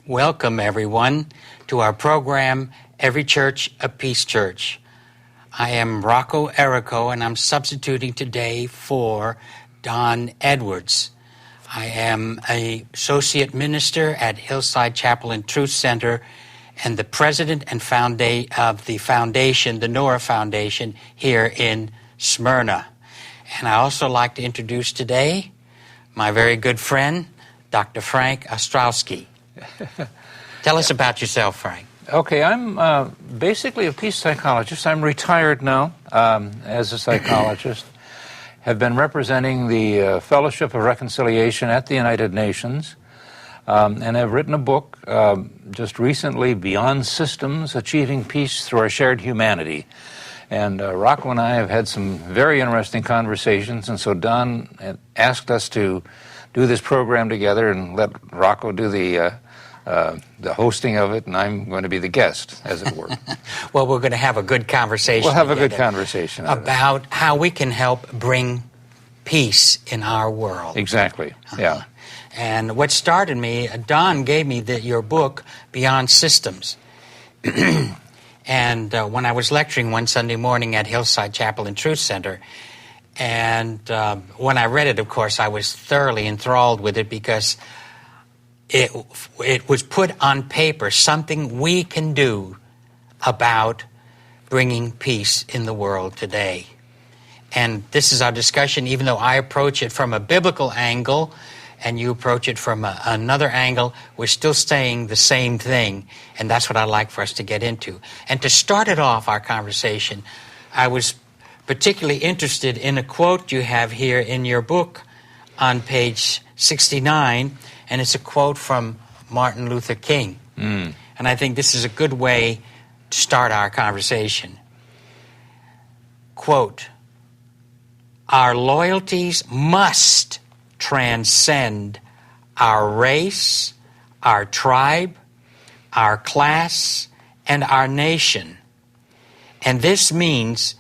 Welcome, everyone, to our program, Every Church, a Peace Church. I am Rocco Errico, and I'm substituting today for Don Edwards. I am an associate minister at Hillside Chapel and Truth Center and the president and of the foundation, the Noah Foundation, here in Smyrna. And I also like to introduce today my very good friend, Dr. Frank Ostrowski. Tell us about yourself, Frank. Okay, I'm basically a peace psychologist. I'm retired now as a psychologist. Have been representing the Fellowship of Reconciliation at the United Nations, and have written a book just recently, Beyond Systems, Achieving Peace Through Our Shared Humanity. And Rocco and I have had some very interesting conversations, and so Don asked us to do this program together and let Rocco do the hosting of it, and I'm going to be the guest, as it were. Well, we're going to have a good conversation. We'll have a good conversation about how we can help bring peace in our world. Exactly, yeah. And what started me, Don gave me your book, Beyond Systems. And when I was lecturing one Sunday morning at Hillside Chapel and Truth Center, and when I read it, of course, I was thoroughly enthralled with it because it was put on paper, something we can do about bringing peace in the world today. And this is our discussion, even though I approach it from a biblical angle and you approach it from another angle, we're still saying the same thing, and that's what I'd like for us to get into. And to start it off, our conversation, I was particularly interested in a quote you have here in your book on page 69, and it's a quote from Martin Luther King. And I think this is a good way to start our conversation. Quote, "Our loyalties must transcend our race, our tribe, our class, and our nation. And this means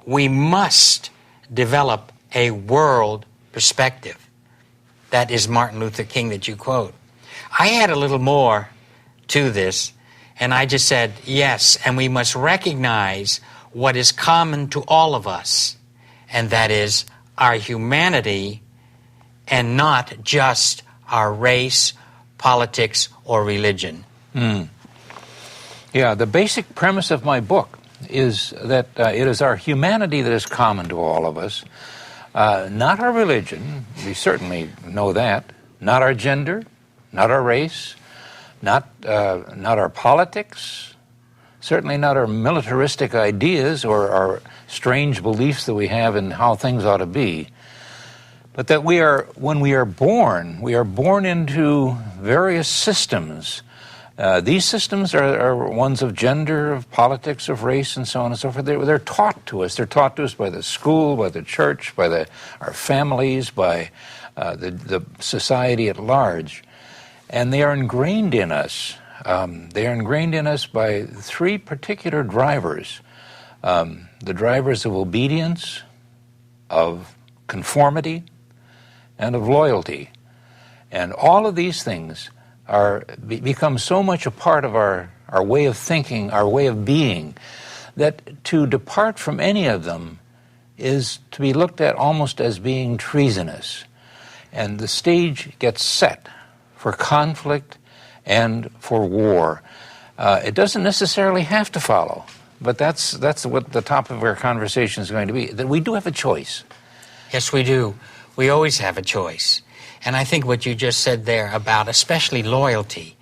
we must develop a world perspective." That is Martin Luther King that you quote. I add a little more to this, and I just said, yes, and we must recognize what is common to all of us, and that is our humanity and not just our race, politics, or religion. Yeah, the basic premise of my book is that it is our humanity that is common to all of us, not our religion, we certainly know that, not our gender, not our race, not our politics, certainly not our militaristic ideas or our strange beliefs that we have in how things ought to be, but that when we are born into various systems. These systems are ones of gender, of politics, of race, and so on and so forth. They're taught to us. They're taught to us by the school, by the church, by our families, by the society at large. And they are ingrained in us. They are ingrained in us by three particular drivers. The drivers of obedience, of conformity, and of loyalty. And all of these things become so much a part of our way of thinking, our way of being, that to depart from any of them is to be looked at almost as being treasonous. And the stage gets set for conflict and for war. It doesn't necessarily have to follow, but that's what the top of our conversation is going to be, that we do have a choice. Yes, we do. We always have a choice. And I think what you just said there about especially loyalty,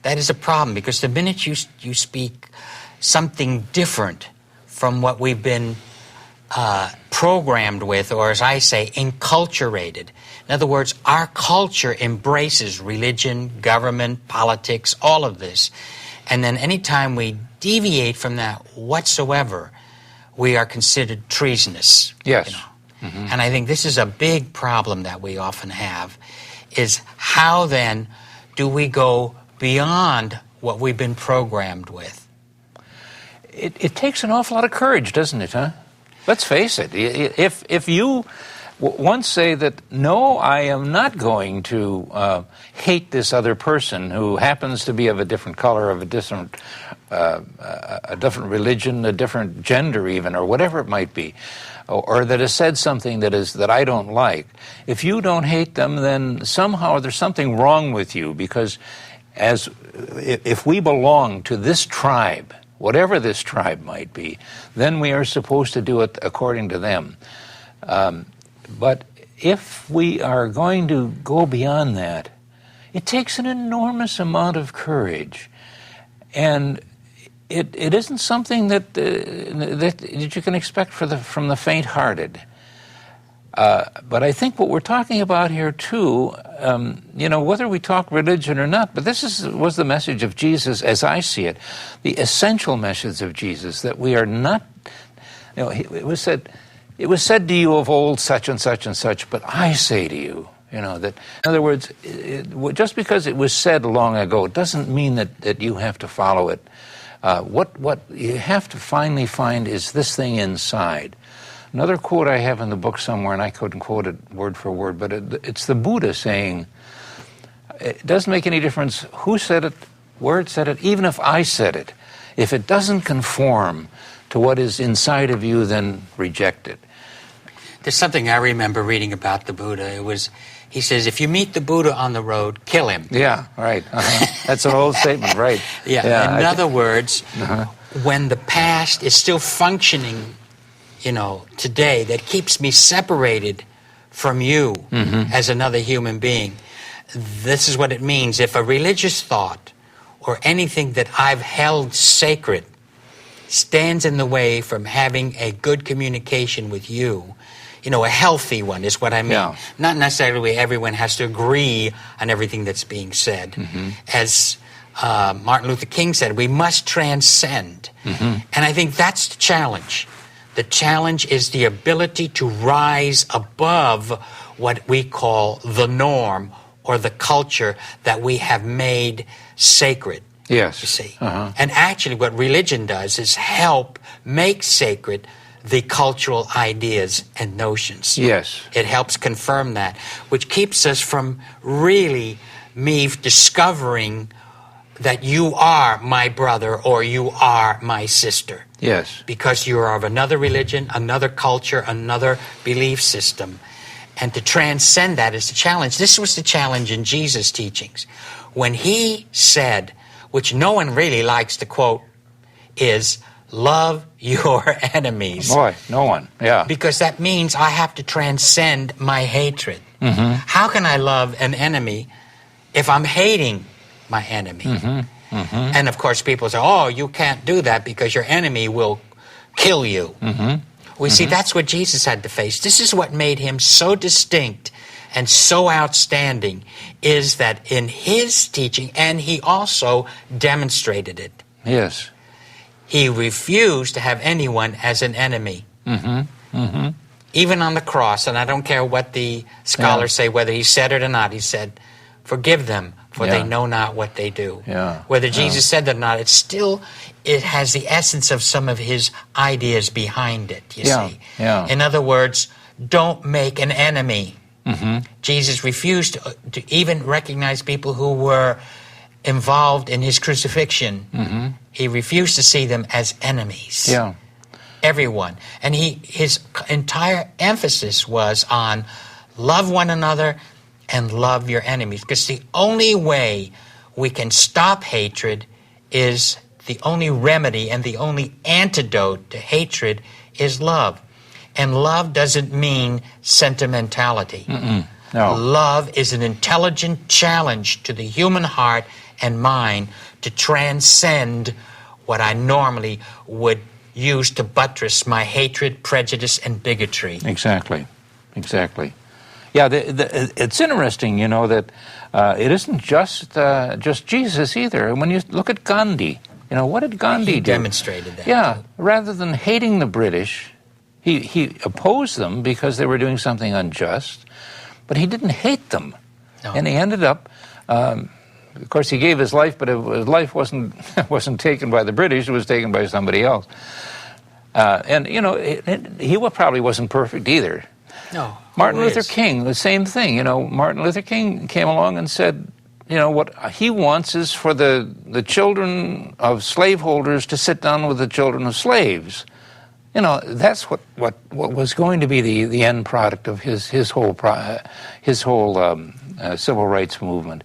that is a problem, because the minute you speak something different from what we've been programmed with, or as I say, enculturated. In other words, our culture embraces religion, government, politics, all of this. And then anytime we deviate from that whatsoever, we are considered treasonous. Yes. You know? And I think this is a big problem that we often have, is how then do we go beyond what we've been programmed with? It takes an awful lot of courage, doesn't it, huh? Let's face it. If you once say that, no, I am not going to hate this other person who happens to be of a different color, of a different religion, a different gender even, or whatever it might be, or that has said something that I don't like. If you don't hate them, then somehow there's something wrong with you, because if we belong to this tribe, whatever this tribe might be, then we are supposed to do it according to them. But if we are going to go beyond that, it takes an enormous amount of courage, and it isn't something that you can expect from the faint-hearted. But I think what we're talking about here too, whether we talk religion or not, but this was the message of Jesus as I see it, the essential message of Jesus, that we are not. It was said to you of old, such and such and such, but I say to you, that, in other words, just because it was said long ago doesn't mean that you have to follow it. What you have to finally find is this thing inside. Another quote I have in the book somewhere, and I couldn't quote it word for word, but it's the Buddha saying, it doesn't make any difference who said it, where it said it, even if I said it. If it doesn't conform to what is inside of you, then reject it. There's something I remember reading about the Buddha. He says, if you meet the Buddha on the road, kill him. Yeah, right. That's an old statement, right. Yeah. In other words, when the past is still functioning, today, that keeps me separated from you as another human being, this is what it means. If a religious thought or anything that I've held sacred stands in the way from having a good communication with you, a healthy one is what I mean. Yeah. Not necessarily everyone has to agree on everything that's being said. As Martin Luther King said, we must transcend. And I think that's the challenge. The challenge is the ability to rise above what we call the norm or the culture that we have made sacred. Yes. You see. And actually what religion does is help make sacred the cultural ideas and notions. Yes. It helps confirm that, which keeps us from really me discovering that you are my brother or you are my sister. Yes. Because you are of another religion, another culture, another belief system. And to transcend that is the challenge. This was the challenge in Jesus' teachings. When he said, which no one really likes to quote, is love your enemies. Boy, no one, yeah. Because that means I have to transcend my hatred. How can I love an enemy if I'm hating my enemy? And of course people say, oh, you can't do that because your enemy will kill you. We see that's what Jesus had to face. This is what made him so distinct and so outstanding, is that in his teaching, and he also demonstrated it. Yes. He refused to have anyone as an enemy. Even on the cross, and I don't care what the scholars say, whether he said it or not, he said, forgive them, for they know not what they do. Whether Jesus said that or not, it has the essence of some of his ideas behind it, you see. In other words, don't make an enemy. Jesus refused to even recognize people who were involved in his crucifixion. He refused to see them as enemies. Everyone. And his entire emphasis was on love one another and love your enemies. Because the only way we can stop hatred is the only remedy and the only antidote to hatred is love. And love doesn't mean sentimentality. No. Love is an intelligent challenge to the human heart and mind to transcend what I normally would use to buttress my hatred, prejudice, and bigotry. Exactly. Yeah, it's interesting, that it isn't just Jesus either. When you look at Gandhi, what did Gandhi do? He demonstrated that. Yeah, rather than hating the British, he opposed them because they were doing something unjust, but he didn't hate them. No. And he ended up, of course, he gave his life, but his life wasn't taken by the British, it was taken by somebody else. And, you know, he probably wasn't perfect either. No. Martin Luther King, the same thing. You know, Martin Luther King came along and said, you know, what he wants is for the children of slaveholders to sit down with the children of slaves. You know, that's what was going to be the end product of his whole civil rights movement.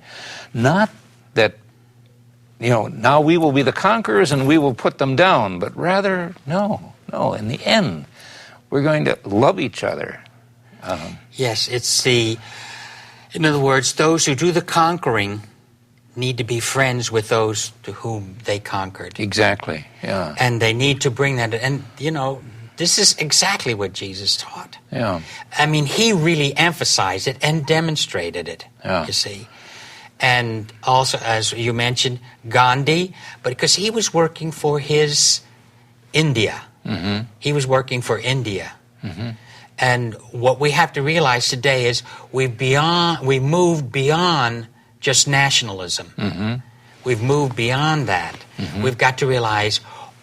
Not that, you know, now we will be the conquerors and we will put them down, but rather, no, in the end, we're going to love each other. Yes, in other words, those who do the conquering need to be friends with those to whom they conquered. Exactly, yeah. And they need to bring that, and, you know, this is exactly what Jesus taught. Yeah. I mean, he really emphasized it and demonstrated it, you see. And also, as you mentioned, Gandhi, but because he was working for his India. Mm-hmm. He was working for India. Mm-hmm. And what we have to realize today is we moved beyond just nationalism. Mm-hmm. We've moved beyond that. Mm-hmm. We've got to realize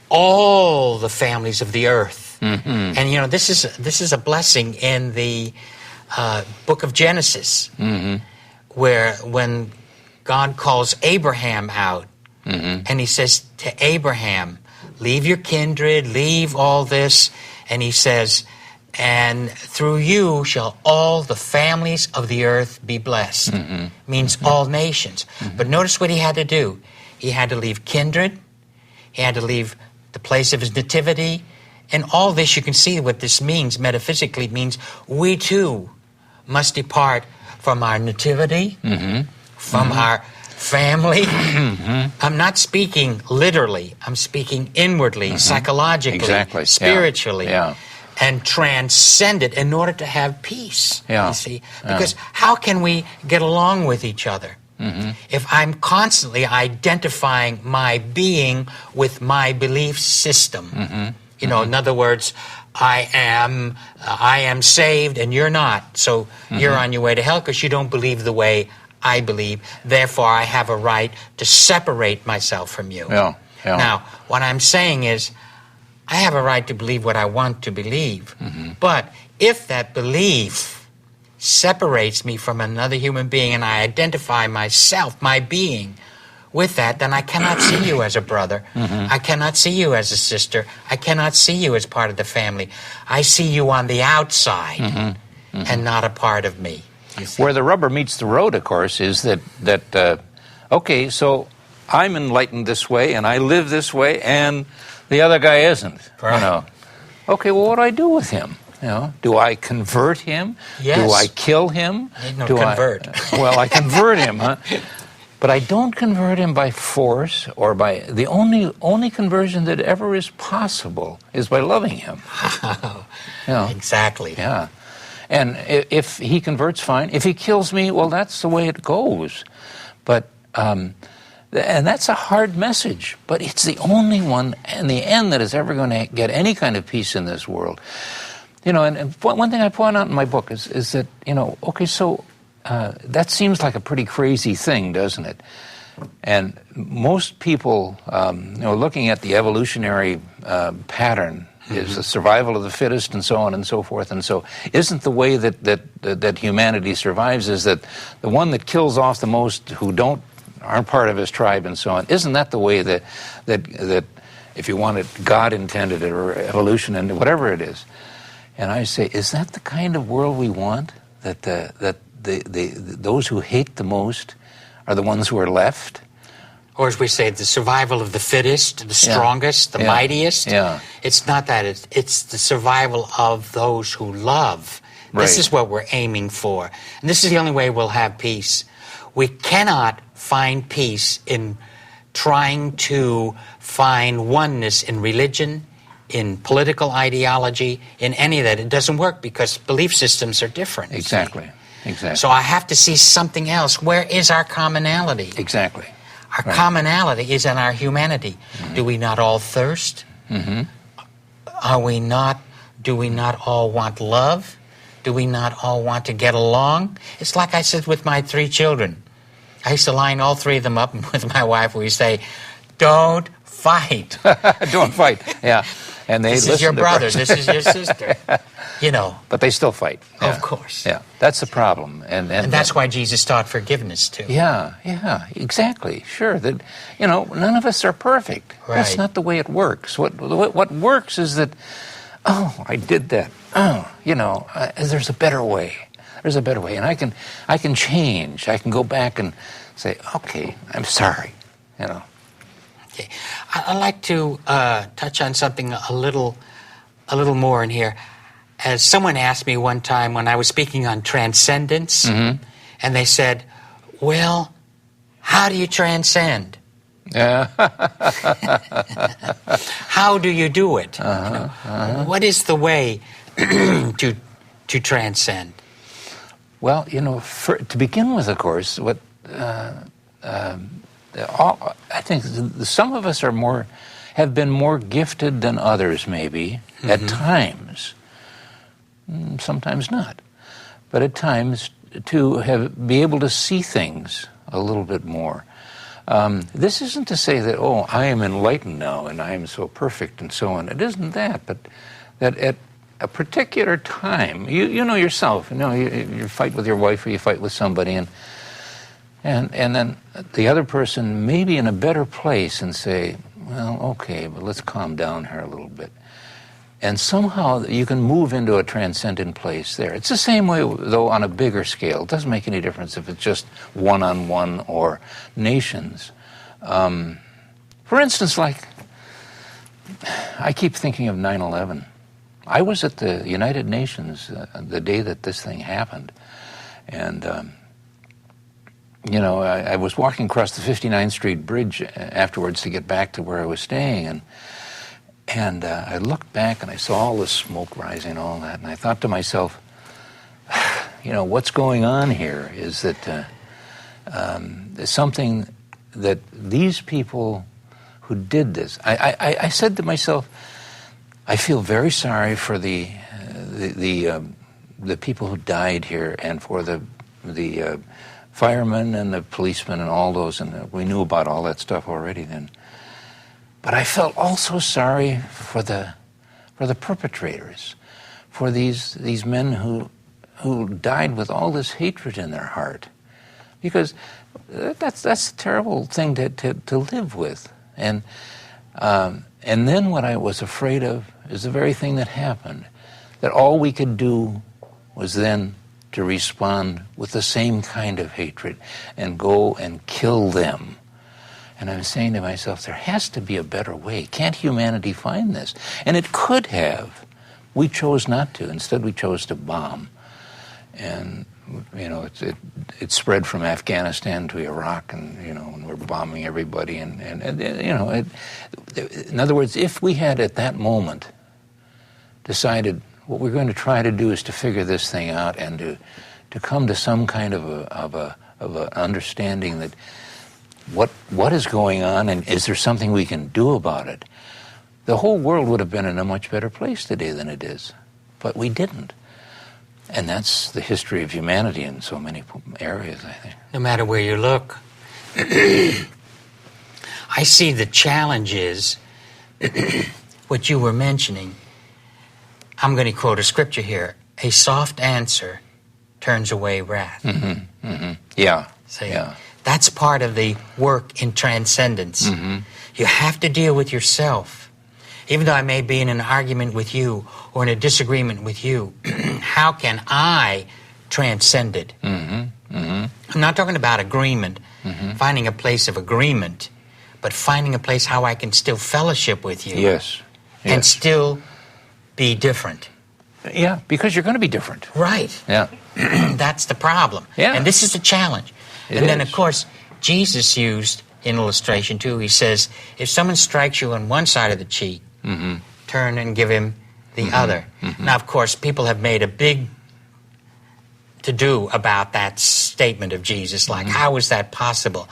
all the families of the earth. Mm-hmm. And, you know, this is a blessing in the book of Genesis, where when God calls Abraham out, and he says to Abraham, leave your kindred, leave all this, and he says, and through you shall all the families of the earth be blessed. Means all nations. But notice what he had to do. He had to leave kindred. He had to leave the place of his nativity. And all this, you can see what this means metaphysically. It means we too must depart from our nativity, from our family. I'm not speaking literally. I'm speaking inwardly, psychologically, spiritually. Yeah. And transcend it in order to have peace, you see. Because how can we get along with each other if I'm constantly identifying my being with my belief system? You know, in other words, I am saved and you're not. So you're on your way to hell because you don't believe the way I believe. Therefore, I have a right to separate myself from you. Now, what I'm saying is, I have a right to believe what I want to believe. But if that belief separates me from another human being and I identify myself, my being, with that, then I cannot see you as a brother. I cannot see you as a sister. I cannot see you as part of the family. I see you on the outside and not a part of me. Where the rubber meets the road, of course, is that okay, so I'm enlightened this way and I live this way and the other guy isn't. Right. You know. Okay, well, what do I do with him? You know, do I convert him? Yes. Do I kill him? No, convert. Well, I convert him, huh? But I don't convert him by force or by the only conversion that ever is possible is by loving him. You know? Exactly. Yeah. And if he converts, fine. If he kills me, well, that's the way it goes. But and that's a hard message, but it's the only one in the end that is ever going to get any kind of peace in this world. You know, and one thing I point out in my book is that, you know, okay, so that seems like a pretty crazy thing, doesn't it? And most people, you know, looking at the evolutionary pattern is the survival of the fittest and so on and so forth. And so isn't the way that humanity survives is that the one that kills off the most who aren't part of his tribe and so on, isn't that the way that if you want it, God intended it or evolution and whatever it is? And I say, is that the kind of world we want? That those who hate the most are the ones who are left? Or as we say, the survival of the fittest, the strongest, the mightiest. Yeah. It's not that. It's the survival of those who love. Right. This is what we're aiming for. And this is the only way we'll have peace. We cannot find peace in trying to find oneness in religion, in political ideology, in any of that. It doesn't work because belief systems are different. Exactly. So I have to see something else. Where is our commonality? Exactly. Our commonality is in our humanity. Do we not all thirst? Do we not all want love? Do we not all want to get along? It's like I said with my 3 children. I used to line all 3 of them up with my wife. We say, don't fight. Don't fight, yeah. And they this listen is your to brother, Christ. this is your sister, you know. But they still fight. Yeah. Of course. Yeah, that's the problem. And that's why Jesus taught forgiveness, too. Yeah, exactly. Sure, that, you know, none of us are perfect. Right. That's not the way it works. What works is that, oh, I did that. Oh, you know, there's a better way. There's a better way, and I can change. I can go back and say, okay, I'm sorry, you know. Okay. I'd like to touch on something a little more in here. As someone asked me one time when I was speaking on transcendence, and they said, well, how do you transcend? Yeah. How do you do it? You know, what is the way to transcend? Well, you know, to begin with, of course, what I think some of us have been more gifted than others, maybe at times. Sometimes not, but at times to be able to see things a little bit more. This isn't to say that, oh, I am enlightened now and I am so perfect and so on. It isn't that, but that at a particular time, you know yourself, you know, you fight with your wife or you fight with somebody, and then the other person may be in a better place and say, well, okay, but let's calm down here a little bit. And somehow you can move into a transcendent place there. It's the same way, though, on a bigger scale. It doesn't make any difference if it's just one-on-one or nations. For instance, like, I keep thinking of 9/11. I was at the United Nations the day that this thing happened. And, you know, I was walking across the 59th Street Bridge afterwards to get back to where I was staying, and I looked back and I saw all this smoke rising and all that, and I thought to myself, you know, what's going on here is that there's something that these people who did this, I said to myself, I feel very sorry for the people who died here, and for the firemen and the policemen and all those, and we knew about all that stuff already then. But I felt also sorry for the perpetrators, for these men who died with all this hatred in their heart, because that's a terrible thing to live with. And then what I was afraid of is the very thing that happened, that all we could do was then to respond with the same kind of hatred and go and kill them. And I'm saying to myself, there has to be a better way. Can't humanity find this? And it could have. We chose not to. Instead, we chose to bomb. And, you know, it spread from Afghanistan to Iraq, and, you know, and we're bombing everybody. And you know, in other words, if we had at that moment decided what we're going to try to do is to figure this thing out and to come to some kind of a understanding that what is going on, and is there something we can do about it, the whole world would have been in a much better place today than it is. But we didn't. And that's the history of humanity in so many areas, I think. No matter where you look. I see the challenges, what you were mentioning. I'm going to quote a scripture here. A soft answer turns away wrath. Yeah. See, yeah. That's part of the work in transcendence. You have to deal with yourself. Even though I may be in an argument with you or in a disagreement with you, how can I transcend it? I'm not talking about agreement, finding a place of agreement, but finding a place how I can still fellowship with you. Yes. And still be different. Yeah, because you're going to be different. Right. Yeah. That's the problem. Yeah. And this is the challenge. It then, is. of course, Jesus used in illustration, too. He says, if someone strikes you on one side of the cheek, turn and give him the other. Now, of course, people have made a big to-do about that statement of Jesus. Like, how is that possible?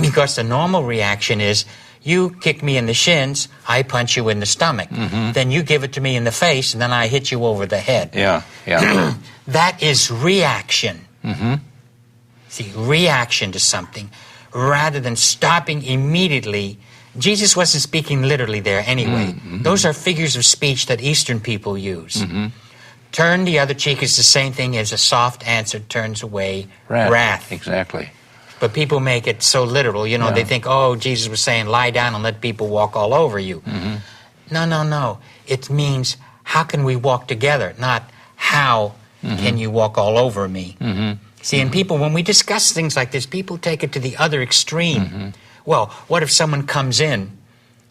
Because the normal reaction is, you kick me in the shins, I punch you in the stomach. Then you give it to me in the face, and then I hit you over the head. Yeah, yeah. That is reaction. See, reaction to something, rather than stopping immediately Jesus wasn't speaking literally there anyway. Those are figures of speech that Eastern people use. Turn the other cheek is the same thing as a soft answer turns away wrath. Exactly. But people make it so literal. You know, they think, oh, Jesus was saying lie down and let people walk all over you. No. It means how can we walk together, not how can you walk all over me. See, and people, when we discuss things like this, people take it to the other extreme. Well, what if someone comes in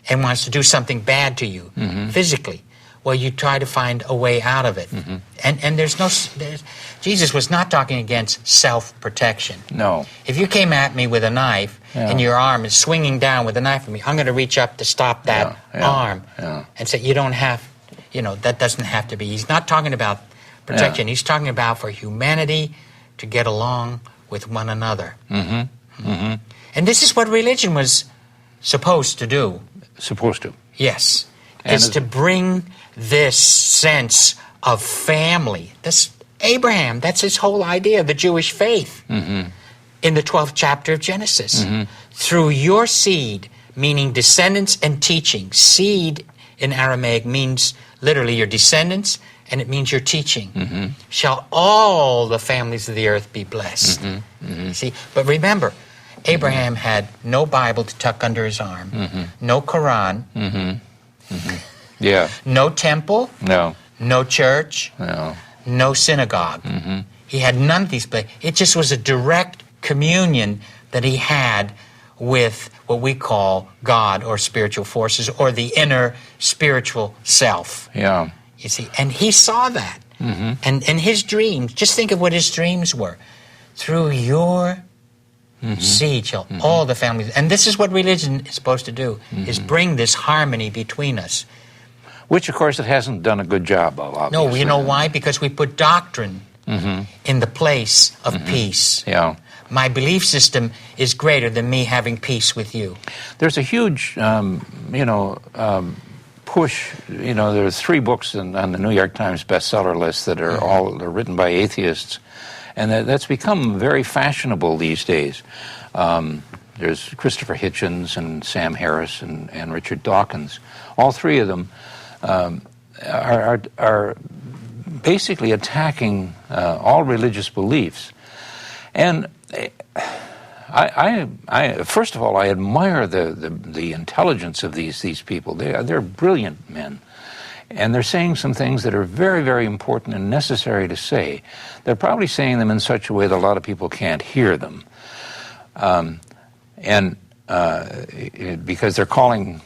and wants to do something bad to you physically? Well, you try to find a way out of it. And Jesus was not talking against self-protection. No. If you came at me with a knife and your arm is swinging down with a knife at me, I'm going to reach up to stop that arm and say, you don't have, that doesn't have to be. He's not talking about protection. He's talking about for humanity to get along with one another. And this is what religion was supposed to do. Supposed to. Yes. Is to bring this sense of family. This Abraham, that's his whole idea of the Jewish faith in the 12th chapter of Genesis. Through your seed, meaning descendants and teaching. Seed in Aramaic means literally your descendants, and it means your teaching. Shall all the families of the earth be blessed. See, but remember, Abraham had no Bible to tuck under his arm, no Quran, no temple, no church, no synagogue. He had none of these places. It just was a direct communion that he had with what we call God or spiritual forces or the inner spiritual self. You see, and he saw that. And his dreams, just think of what his dreams were. Through your seed shall all the families, and this is what religion is supposed to do, is bring this harmony between us. Which, of course, it hasn't done a good job of, obviously. No, you know why? Because we put doctrine in the place of peace. My belief system is greater than me having peace with you. There's a huge, push. There's 3 books on the New York Times bestseller list that are all written by atheists, and that's become very fashionable these days. There's Christopher Hitchens and Sam Harris and Richard Dawkins. All 3 of them are basically attacking all religious beliefs. And I first of all, I admire the intelligence of these people. They're brilliant men, and they're saying some things that are very, very important and necessary to say. They're probably saying them in such a way that a lot of people can't hear them, because they're calling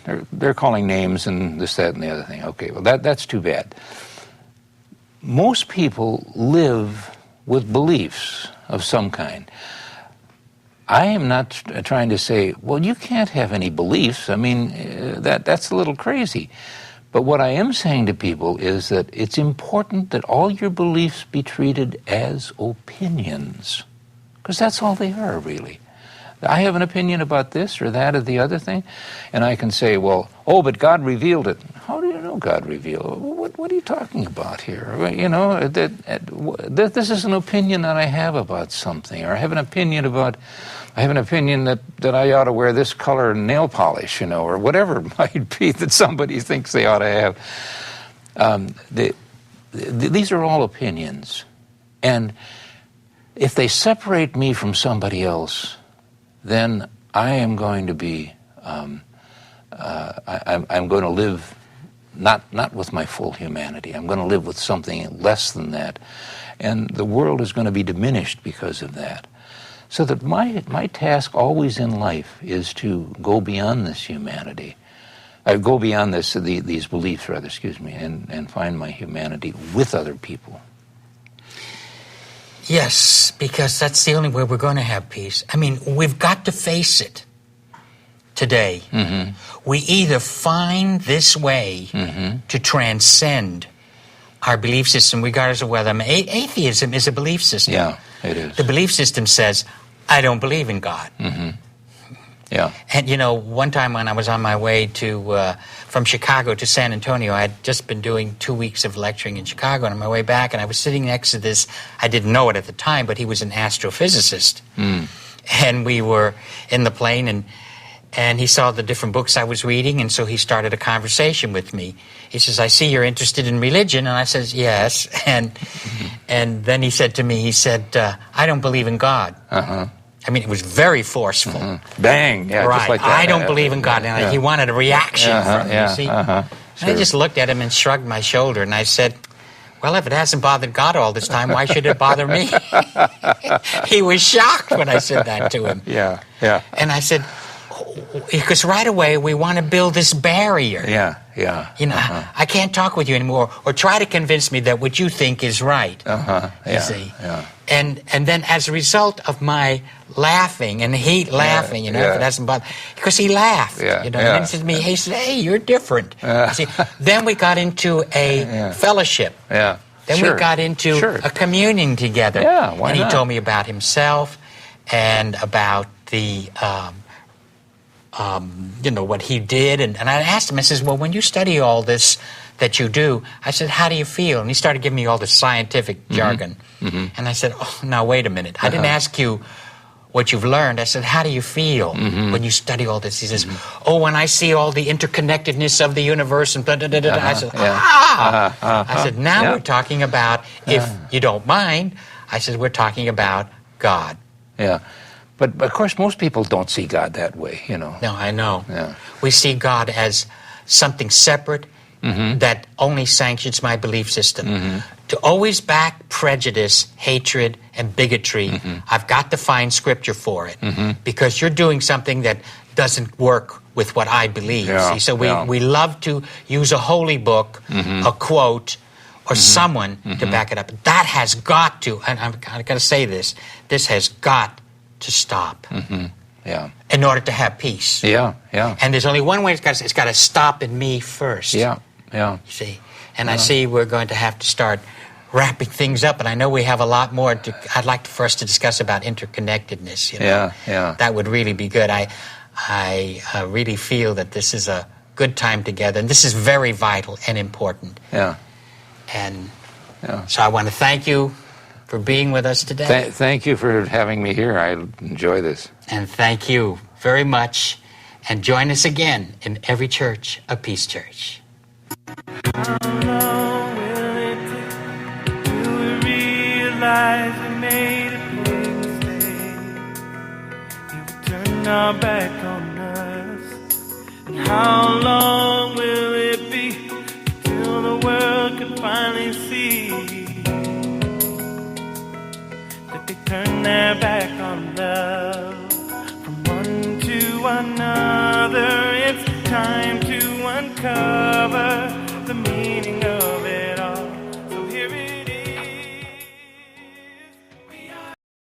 names and this, that, and the other thing. Okay, well that's too bad. Most people live with beliefs of some kind. I am not trying to say, well, you can't have any beliefs. I mean, that's a little crazy. But what I am saying to people is that it's important that all your beliefs be treated as opinions, because that's all they are, really. I have an opinion about this or that or the other thing, and I can say, well, but God revealed it. How do you know God revealed it? What are you talking about here? This is an opinion that I have about something, or I have an opinion that I ought to wear this color nail polish, or whatever it might be that somebody thinks they ought to have. These are all opinions, and if they separate me from somebody else, then I am going to be, I'm going to live not with my full humanity. I'm going to live with something less than that. And the world is going to be diminished because of that. So that my task always in life is to go beyond this humanity. Go beyond these beliefs, rather, and find my humanity with other people. Yes, because that's the only way we're going to have peace. I mean, we've got to face it today. We either find this way to transcend our belief system, regardless of whether atheism is a belief system. Yeah, it is. The belief system says, I don't believe in God. Yeah. And, one time when I was on my way from Chicago to San Antonio, I had just been doing 2 weeks of lecturing in Chicago, and on my way back, and I was sitting next to this, I didn't know it at the time, but he was an astrophysicist. And we were in the plane, And he saw the different books I was reading, and so he started a conversation with me. He says, I see you're interested in religion. And I says, yes. And then he said to me, he said, I don't believe in God. Uh-huh. I mean, it was very forceful. Bang. Yeah, right. just like that. I don't believe in God. And he wanted a reaction from me, you see. Sure. And I just looked at him and shrugged my shoulder, and I said, well, if it hasn't bothered God all this time, why should it bother me? He was shocked when I said that to him. Yeah. And I said, because right away we want to build this barrier. Yeah. You know, I can't talk with you anymore, or try to convince me that what you think is right. You see. Yeah. And then as a result of my laughing, and he laughing, if it hasn't bothered, because he laughed, and then he said to me, he said, hey, you're different. You see, then we got into a fellowship. Yeah. Then we got into a communion together. Yeah, why and he not? told me about himself and about the, what he did. And I asked him, I says, well, when you study all this that you do, I said, how do you feel? And he started giving me all the scientific jargon. And I said, oh, now, wait a minute. I didn't ask you what you've learned. I said, how do you feel when you study all this? He says, oh, when I see all the interconnectedness of the universe and blah, blah, blah, blah. I said, I said, now we're talking about, if you don't mind, I said, we're talking about God. Yeah. But of course, most people don't see God that way, No, I know. Yeah. We see God as something separate that only sanctions my belief system. To always back prejudice, hatred, and bigotry, I've got to find scripture for it, because you're doing something that doesn't work with what I believe. See? So we love to use a holy book, a quote, or someone to back it up. That has got to, and I've got to say this has got to stop in order to have peace. And there's only one way it's got to stop in me first. You see? And I see we're going to have to start wrapping things up, and I know we have a lot more I'd like for us to discuss about interconnectedness. That would really be good. I really feel that this is a good time together, and this is very vital and important. And so I want to thank you for being with us today. Thank you for having me here. I enjoy this. And thank you very much. And join us again in every church, a Peace Church. How long will it take till we realize we made a big mistake? If we turned our back on us. And how long will it be till the world can finally see that they turn their back on love? From one to another, it's time to uncover